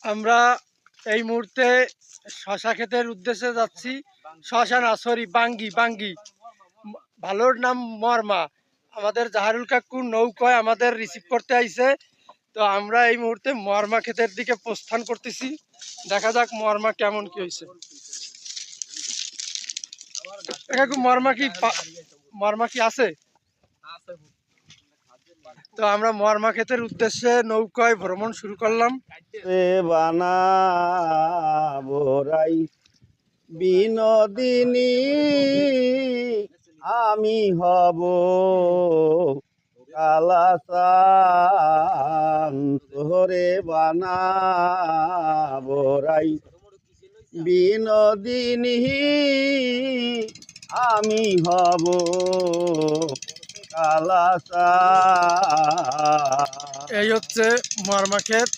আমরা এই মুহূর্তে শশা ক্ষেতের উদ্দেশ্যে যাচ্ছি। শশা না, সরি, বাঙ্গি বাঙ্গি, ভালোর নাম মর্মা। আমাদের জাহারুল কাকু নৌকায় আমাদের রিসিভ করতে আইছে। তো আমরা এই মুহূর্তে মর্মা ক্ষেতের দিকে প্রস্থান করতেছি। দেখা যাক মর্মা কেমন কি হয়েছে। কাকু মর্মা কি আছে? তো আমরা মর্মা ক্ষেতের উদ্দেশ্যে নৌকায় ভ্রমণ শুরু করলাম। বিনোদিনী আমি হব কালাচান তোরে বানাবো রাই। বিনোদিনী আমি হব কালাচান। এই হচ্ছে মর্মা ক্ষেত,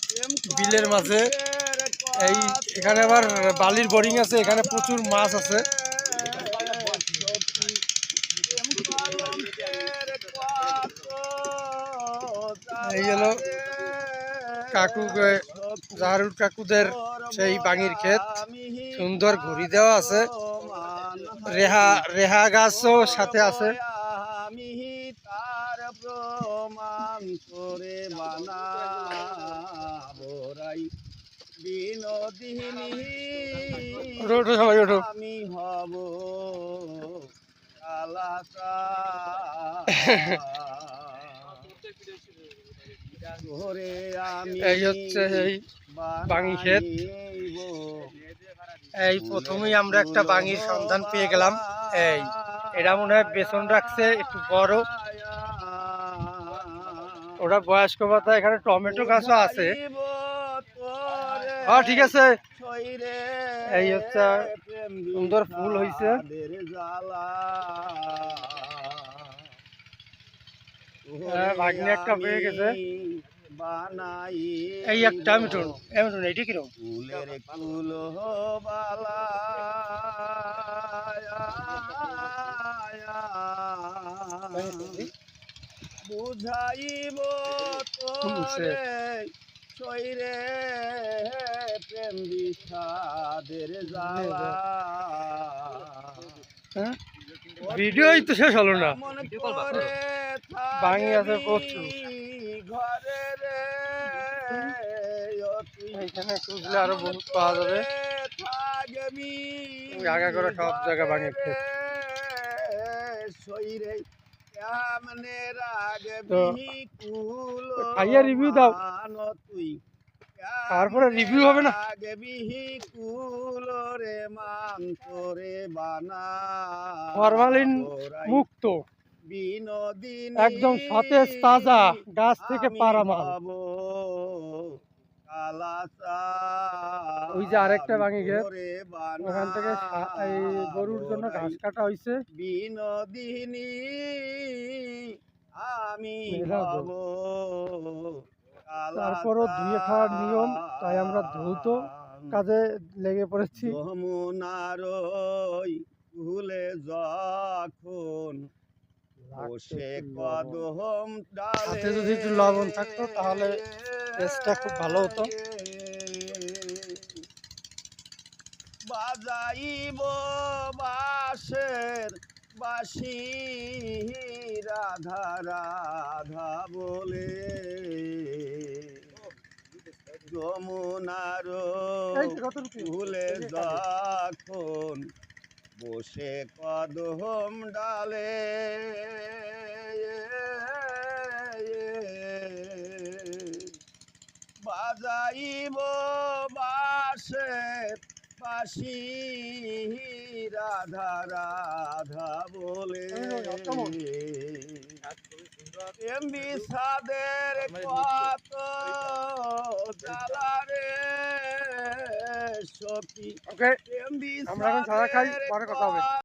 বিলের মাঝে। এখানে আবার বালির বোরিং আছে, এখানে প্রচুর মাছ আছে। এই হলো কাকু, জাহারুল কাকুদের সেই বাঙির ক্ষেত। সুন্দর ঘুড়ি দেওয়া আছে, রেহা গাছও সাথে আছে। তার প্রমাণ করে বানাবো রাই। বিনোদিনী আমি হব এই হচ্ছে এই বাঙি ক্ষেত। এই প্রথমেই আমরা একটা বাঙির সন্ধান পেয়ে গেলাম। এটা মনে হয় বেসন রাখছে, একটু বড়। ওটা বয়স্ক ভাতা। এখানে টমেটো গাছও আছে। হ্যাঁ, ঠিক আছে। এই হচ্ছে সুন্দর ফুল হয়েছে। ভাগ্নে একটা পেয়ে গেছে। এই একটা মিটুন এইটা কিরকম? ফুলের কুল বালা বুঝাইব তোরে শৈরে প্রেম বিষাদের জ্বালা। ভিডিওই তো শেষ হলো না। বাঙি আছে প্রচুর। এইখানে খুঁজলে আরো বহুত পাওয়া যাবে। আগা করে সব জায়গা বাঙি ক্ষেত। খাইয়া রিভিউ দাও, তারপরে রিভিউ হবে না। ফরমালিন মুক্ত, একদম সতেজ তাজা, গাছ থেকে পাড়া মাল। ওই যে আরেকটা বাঙি ক্ষেত, ওখান থেকে এই গরুর জন্য ঘাস কাটা হয়েছে। বিনোদিনী আমি হব তারপরও ধুয়ে খাওয়ার নিয়ম, তাই আমরা দ্রুত কাজে লেগে পড়েছি। যমুনার ভুলে যখন বসে কদম হাতে যদি একটু লবণ থাকতো তাহলে টেস্টটা খুব ভালো হতো। বাজাইব বাঁশের বাঁশি রাধা রাধা বলে। যমুনার ভুলে যখন বসে কদম ডালে বাজাইব বাঁশের বাঁশি রাধা রাধা বলে। বিষাদের কত জ্বালারে সখী। আমরা এখন খাওয়া খাই, পরে কথা হবে।